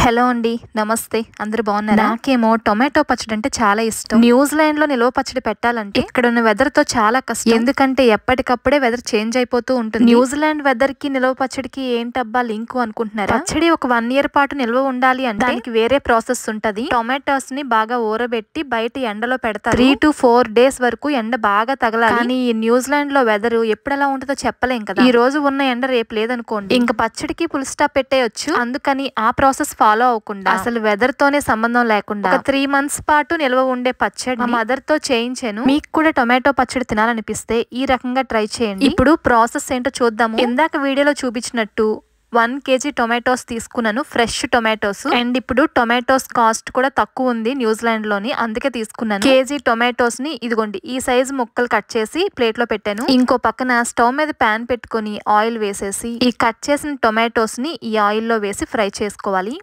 Hello అండి, నమస్తే. అందరూ బాగున్నారా? నాకేమో టొమాటో పచ్చడి అంటే చాలా ఇష్టం. న్యూజిలాండ్ లో నిల్వ పచ్చడి పెట్టాలంటే ఇక్కడ ఉన్న వెదర్ తో చాలా కష్టం. ఎందుకంటే ఎప్పటికప్పుడే వెదర్ చేంజ్ అయిపోతూ ఉంటుంది. న్యూజిలాండ్ వెదర్ కి నిల్వ పచ్చడికి ఏంటబ్బా లింక్ అనుకుంటున్నారా? పచ్చడి ఒక 1 year పాటు నిల్వ ఉండాలి అంటే దానికి వేరే ప్రాసెస్ ఉంటది. టొమాటోస్ ని బాగా ఊరబెట్టి బయట ఎండలో పెడతారు. 3 to 4 days వరకు ఎండ బాగా తగలాలి. కానీ ఈ న్యూజిలాండ్ లో వెదర్ ఎప్పుడు ఎలా ఉంటుందో చెప్పలేం కదా. ఈ రోజు ఉన్న ఎండ రేపు లేదనుకోండి, ఇంకా పచ్చడికి ఫుల్ స్టాప్ పెట్టేయొచ్చు. అందుకని ఆ ప్రాసెస్ ఫాలో అవ్వకుండా అసలు వెదర్ తోనే సంబంధం లేకుండా ఒక 3 months పాటు నిల్వ ఉండే పచ్చడి మా మదర్ తో చేయించాను. మీకు కూడా టొమాటో పచ్చడి తినాలనిపిస్తే ఈ రకంగా ట్రై చేయండి. ఇప్పుడు ప్రాసెస్ ఏంటో చూద్దాము. ఇందాక వీడియోలో చూపించినట్టు 1 kg టొమాటోస్ తీసుకున్నాను, ఫ్రెష్ టొమాటోస్. అండ్ ఇప్పుడు టొమాటోస్ కాస్ట్ కూడా తక్కువ ఉంది న్యూజిలాండ్ లోని, అందుకే తీసుకున్నాను. కేజీ టొమాటోస్ ని ఇదిగోండి ఈ సైజు ముక్కలు కట్ చేసి ప్లేట్ లో పెట్టాను. ఇంకో పక్కన స్టవ్ మీద ప్యాన్ పెట్టుకుని ఆయిల్ వేసేసి ఈ కట్ చేసిన టొమాటోస్ ని ఈ ఆయిల్ లో వేసి ఫ్రై చేసుకోవాలి.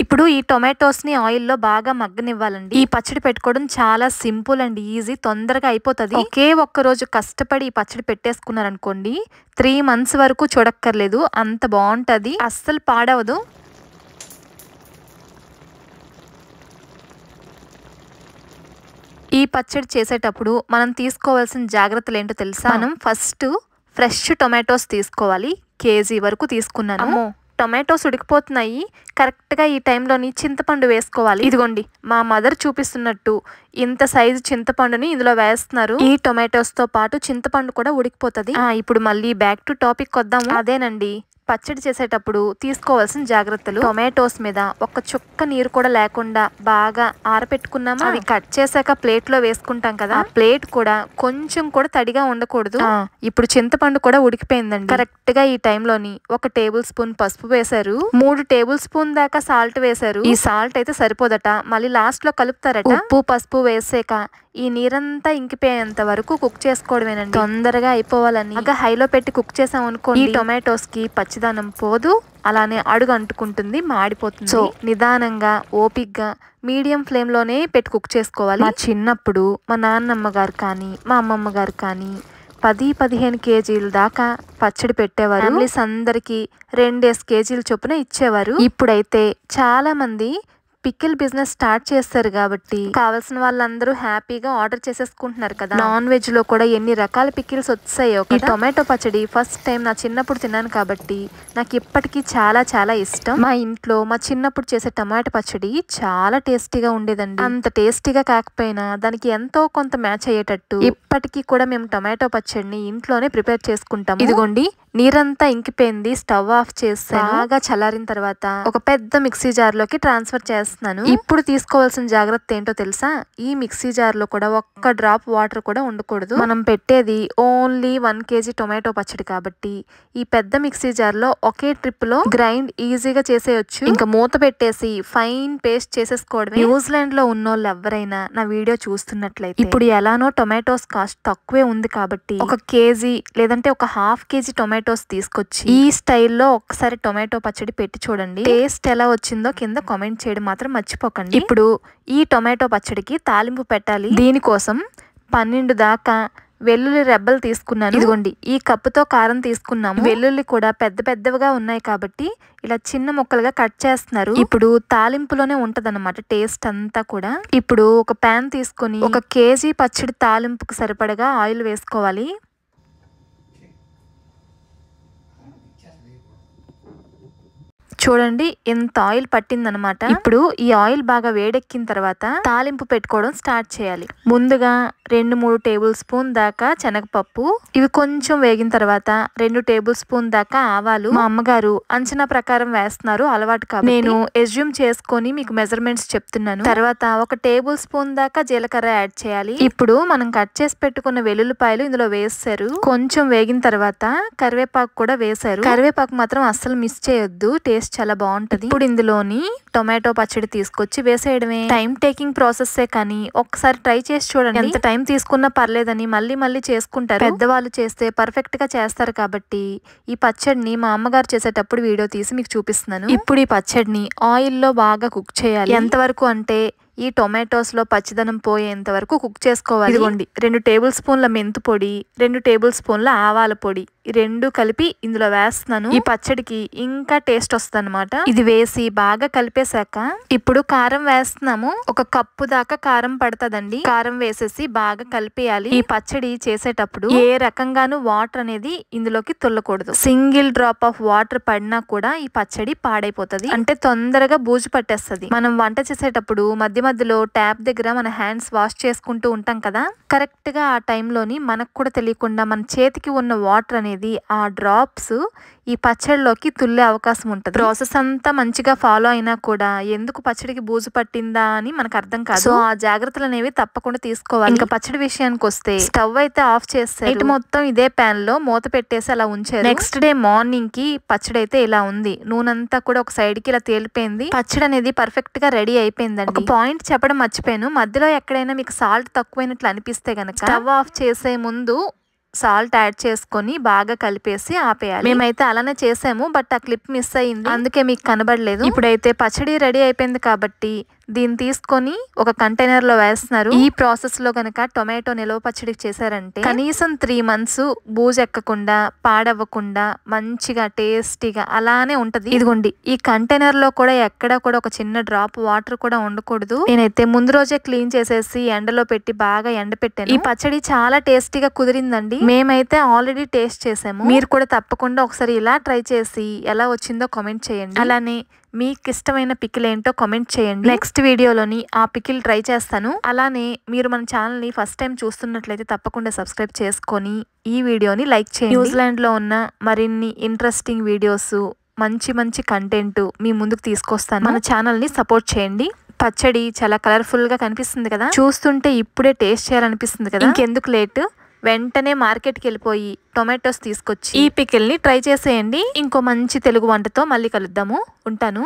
ఇప్పుడు ఈ టొమాటోస్ ని ఆయిల్లో బాగా మగ్గనివ్వాలండి. ఈ పచ్చడి పెట్టుకోవడం చాలా సింపుల్ అండ్ ఈజీ, తొందరగా అయిపోతుంది. ఒకే ఒక్క రోజు కష్టపడి ఈ పచ్చడి పెట్టేసుకున్నారనుకోండి 3 months వరకు చూడక్కర్లేదు, అంత బాగుంటది, అస్సలు పాడవదు. ఈ పచ్చడి చేసేటప్పుడు మనం తీసుకోవాల్సిన జాగ్రత్తలు ఏంటో తెలుసా? మనం ఫస్ట్ ఫ్రెష్ టొమాటోస్ తీసుకోవాలి. కేజీ వరకు తీసుకున్నాను. టొమాటోస్ ఉడికిపోతున్నాయి. కరెక్ట్గా ఈ టైంలోని చింతపండు వేసుకోవాలి. ఇదిగోండి మా మదర్ చూపిస్తున్నట్టు ఇంత సైజు చింతపండుని ఇందులో వేస్తున్నారు. ఈ టొమాటోస్ తో పాటు చింతపండు కూడా ఉడికిపోతుంది. ఇప్పుడు మళ్ళీ బ్యాక్ టు టాపిక్ వద్దాము. అదేనండి, పచ్చడి చేసేటప్పుడు తీసుకోవాల్సిన జాగ్రత్తలు. టొమాటోస్ మీద ఒక్క చుక్క నీరు కూడా లేకుండా బాగా ఆరపెట్టుకున్నామా, అవి కట్ చేశాక ప్లేట్ లో వేసుకుంటాం కదా, ఆ ప్లేట్ కూడా కొంచెం కూడా తడిగా ఉండకూడదు. ఇప్పుడు చింతపండు కూడా ఉడికిపోయిందండి. కరెక్ట్ గా ఈ టైంలోని 1 tablespoon పసుపు వేశారు, 3 tablespoon దాకా సాల్ట్ వేశారు. ఈ సాల్ట్ అయితే సరిపోదట, మళ్ళీ లాస్ట్ లో కలుపుతారట. ఉప్పు పసుపు వేసాక ఈ నీరంతా ఇంకిపోయేంత వరకు కుక్ చేసుకోవడమేనండి. తొందరగా అయిపోవాలని బాగా హైలో పెట్టి కుక్ చేసాం అనుకోండి, ఈ టొమాటోస్ కి పచ్చిదనం పోదు, అలానే అడుగు అంటుకుంటుంది, మాడిపోతుంది. సో నిదానంగా ఓపిక్గా మీడియం ఫ్లేమ్ లోనే పెట్టి కుక్ చేసుకోవాలి. మా చిన్నప్పుడు మా నాన్నమ్మ గారు కానీ మా అమ్మమ్మ గారు కానీ 10-15 kgs దాకా పచ్చడి పెట్టేవారు. ఫ్యామిలీస్ అందరికి 2 kgs చొప్పున ఇచ్చేవారు. ఇప్పుడైతే చాలా మంది పికిల్ బిజినెస్ స్టార్ట్ చేస్తారు కాబట్టి కావాల్సిన వాళ్ళందరూ హ్యాపీగా ఆర్డర్ చేసేసుకుంటున్నారు కదా. నాన్ వెజ్ లో కూడా ఎన్ని రకాల పికిల్స్ వచ్చాయో. ఈ టొమాటో పచ్చడి ఫస్ట్ టైం నా చిన్నప్పుడు తిన్నాను కాబట్టి నాకు ఇప్పటికీ చాలా చాలా ఇష్టం. మా ఇంట్లో మా చిన్నప్పుడు చేసే టొమాటో పచ్చడి చాలా టేస్టీగా ఉండేదండి. అంత టేస్టీగా కాకపోయినా దానికి ఎంతో కొంత మ్యాచ్ అయ్యేటట్టు ఇప్పటికీ కూడా మేము టొమాటో పచ్చడిని ఇంట్లోనే ప్రిపేర్ చేసుకుంటాము. ఇదిగోండి నీరంతా ఇంకిపోయింది, స్టవ్ ఆఫ్ చేసి బాగా చల్లారిన తర్వాత ఒక పెద్ద మిక్సీ జార్ లోకి ట్రాన్స్ఫర్ చేస్తున్నాను. ఇప్పుడు తీసుకోవాల్సిన జాగ్రత్త ఏంటో తెలుసా? ఈ మిక్సీ జార్ లో కూడా ఒక్క డ్రాప్ వాటర్ కూడా ఉండకూడదు. మనం పెట్టేది ఓన్లీ 1 kg టొమాటో పచ్చడి కాబట్టి ఈ పెద్ద మిక్సీ జార్ లో ఒకే ట్రిప్ లో గ్రైండ్ ఈజీగా చేసేయచ్చు. ఇంకా మూత పెట్టేసి ఫైన్ పేస్ట్ చేసేసుకోవడమే. న్యూజిలాండ్ లో ఉన్నోళ్ళు ఎవరైనా నా వీడియో చూస్తున్నట్లయితే ఇప్పుడు ఎలానో టొమాటోస్ కాస్ట్ తక్కువే ఉంది కాబట్టి 1 kg లేదంటే ఒక 1/2 kg టొమాటోస్ తీసుకొచ్చి ఈ స్టైల్లో ఒకసారి టొమాటో పచ్చడి పెట్టి చూడండి. టేస్ట్ ఎలా వచ్చిందో కింద కామెంట్ చేయడం మాత్రం మర్చిపోకండి. ఇప్పుడు ఈ టొమాటో పచ్చడికి తాలింపు పెట్టాలి. దీనికోసం 12 దాకా వెల్లుల్లి రెబ్బలు తీసుకున్నాను. ఇదిగోండి ఈ కప్పుతో కారం తీసుకున్నాము. వెల్లుల్లి కూడా పెద్ద పెద్దవిగా ఉన్నాయి కాబట్టి ఇలా చిన్న ముక్కలుగా కట్ చేస్తున్నారు. ఇప్పుడు తాలింపులోనే ఉంటదన్నమాట టేస్ట్ అంతా కూడా. ఇప్పుడు ఒక ప్యాన్ తీసుకొని 1 kg పచ్చడి తాలింపుకు సరిపడగా ఆయిల్ వేసుకోవాలి. చూడండి ఎంత ఆయిల్ పట్టిందనమాట. ఇప్పుడు ఈ ఆయిల్ బాగా వేడెక్కిన తర్వాత తాలింపు పెట్టుకోవడం స్టార్ట్ చేయాలి. ముందుగా 2-3 tablespoon దాకా శనగపప్పు, ఇవి కొంచెం వేగిన తర్వాత 2 tablespoon దాకా ఆవాలు. మా అమ్మగారు అంచనా ప్రకారం వేస్తున్నారు, అలవాటు కాబట్టి నేను ఎజ్యూమ్ చేసుకొని మీకు మెజర్మెంట్స్ చెప్తున్నాను. తర్వాత 1 tablespoon దాకా జీలకర్ర యాడ్ చేయాలి. ఇప్పుడు మనం కట్ చేసి పెట్టుకున్న వెల్లుల్లిపాయలు ఇందులో వేసారు. కొంచెం వేగిన తర్వాత కరివేపాకు కూడా వేసారు. కరివేపాకు మాత్రం అస్సలు మిస్ చేయొద్దు, టేస్ట్ చాలా బాగుంటది. ఇప్పుడు ఇందులోని టొమాటో పచ్చడి తీసుకొచ్చి వేసేయడమే. టైం టేకింగ్ ప్రాసెస్ కానీ ఒకసారి ట్రై చేసి చూడండి. ఎంత టైం టైం తీసుకున్నా పర్లేదని మళ్ళీ మళ్ళీ చేసుకుంటారు. పెద్దవాళ్ళు చేస్తే పర్ఫెక్ట్ గా చేస్తారు కాబట్టి ఈ పచ్చడిని మా అమ్మగారు చేసేటప్పుడు వీడియో తీసి మీకు చూపిస్తున్నాను. ఇప్పుడు ఈ పచ్చడిని ఆయిల్లో బాగా కుక్ చేయాలి. ఎంతవరకు అంటే ఈ టొమాటోస్ లో పచ్చిదనం పోయేంత వరకు కుక్ చేసుకోవాలి. ఇదిగోండి 2 టేబుల్ స్పూన్ల మెంతు పొడి, 2 టేబుల్ స్పూన్ల ఆవాల పొడి, ఈ 2 కలిపి ఇందులో వేస్తున్నాను. ఈ పచ్చడికి ఇంకా టేస్ట్ వస్తుంది అనమాట. ఇది వేసి బాగా కలిపేశాక ఇప్పుడు కారం వేస్తున్నాము. 1 కప్పు దాకా కారం పడుతుందండి. కారం వేసేసి బాగా కలిపేయాలి. ఈ పచ్చడి చేసేటప్పుడు ఏ రకంగానూ వాటర్ అనేది ఇందులోకి తుల్లకూడదు. సింగిల్ డ్రాప్ ఆఫ్ వాటర్ పడినా కూడా ఈ పచ్చడి పాడైపోతుంది, అంటే తొందరగా బూజు పట్టేస్తుంది. మనం వంట చేసేటప్పుడు మధ్యలో ట్యాప్ దగ్గర మన హ్యాండ్స్ వాష్ చేసుకుంటూ ఉంటాం కదా, కరెక్ట్ గా ఆ టైంలోని మనకు కూడా తెలియకుండా మన చేతికి ఉన్న వాటర్ అనేది ఆ డ్రాప్స్ ఈ పచ్చడిలోకి తుల్లే అవకాశం ఉంటుంది. ప్రాసెస్ అంతా మంచిగా ఫాలో అయినా కూడా ఎందుకు పచ్చడికి బూజు పట్టిందా అని మనకు అర్థం కాదు. సో ఆ జాగ్రత్తలు అనేవి తప్పకుండా తీసుకోవాలి. ఇంకా పచ్చడి విషయానికి వస్తే స్టవ్ అయితే ఆఫ్ చేస్తారు. ఇటు మొత్తం ఇదే ప్యాన్ లో మూత పెట్టేసి అలా ఉంచారు. నెక్స్ట్ డే మార్నింగ్ కి పచ్చడి అయితే ఇలా ఉంది. నూనె అంతా కూడా ఒక సైడ్ కి ఇలా తేలిపోయింది. పచ్చడి అనేది పర్ఫెక్ట్ గా రెడీ అయిపోయిందండి. ఒక పాయింట్ చెప్పడం మర్చిపోయాను. మధ్యలో ఎక్కడైనా మీకు సాల్ట్ తక్కువైనట్లు అనిపిస్తే గనక స్టవ్ ఆఫ్ చేసే ముందు సాల్ట్ యాడ్ చేసుకొని బాగా కలిపేసి ఆపేయాలి. మేమైతే అలానే చేసాము, బట్ ఆ క్లిప్ మిస్ అయ్యింది, అందుకే మీకు కనబడలేదు. ఇప్పుడైతే పచ్చడి రెడీ అయిపోయింది కాబట్టి దీన్ని తీసుకొని ఒక కంటైనర్ లో వేస్తున్నారు. ఈ ప్రాసెస్ లో గనక టొమాటో నిలవ పచ్చడి చేశారంటే కనీసం 3 months బూజు ఎక్కకుండా పాడవ్వకుండా మంచిగా టేస్టీగా అలానే ఉంటది. ఇదిగోండి ఈ కంటైనర్ లో కూడా ఎక్కడ కూడా ఒక చిన్న డ్రాప్ వాటర్ కూడా ఉండకూడదు. నేనైతే ముందు రోజే క్లీన్ చేసేసి ఎండలో పెట్టి బాగా ఎండ పెట్టాను. ఈ పచ్చడి చాలా టేస్టీగా కుదిరిందండి. మేమైతే ఆల్రెడీ టేస్ట్ చేసాము. మీరు కూడా తప్పకుండా ఒకసారి ఇలా ట్రై చేసి ఎలా వచ్చిందో కామెంట్ చేయండి. అలానే మీకు ఇష్టమైన పికిల్ ఏంటో కామెంట్ చేయండి. నెక్స్ట్ వీడియోలోని ఆ పికిల్ ట్రై చేస్తాను. అలానే మీరు మన ఛానల్ని ఫస్ట్ టైం చూస్తున్నట్లయితే తప్పకుండా సబ్స్క్రైబ్ చేసుకొని ఈ వీడియోని లైక్ చేయండి. న్యూజిలాండ్లో ఉన్న మరిన్ని ఇంట్రెస్టింగ్ వీడియోస్, మంచి మంచి కంటెంట్ మీ ముందుకు తీసుకొస్తాను. మన ఛానల్ని సపోర్ట్ చేయండి. పచ్చడి చాలా కలర్ఫుల్ గా కనిపిస్తుంది కదా, చూస్తుంటే ఇప్పుడే టేస్ట్ చేయాలనిపిస్తుంది కదా. ఇంకెందుకు లేట్, వెంటనే మార్కెట్కి వెళ్ళిపోయి టొమాటోస్ తీసుకొచ్చి ఈ పికిల్ని ట్రై చేసేయండి. ఇంకో మంచి తెలుగు వంటతో మళ్ళీ కలుద్దాము. ఉంటాను.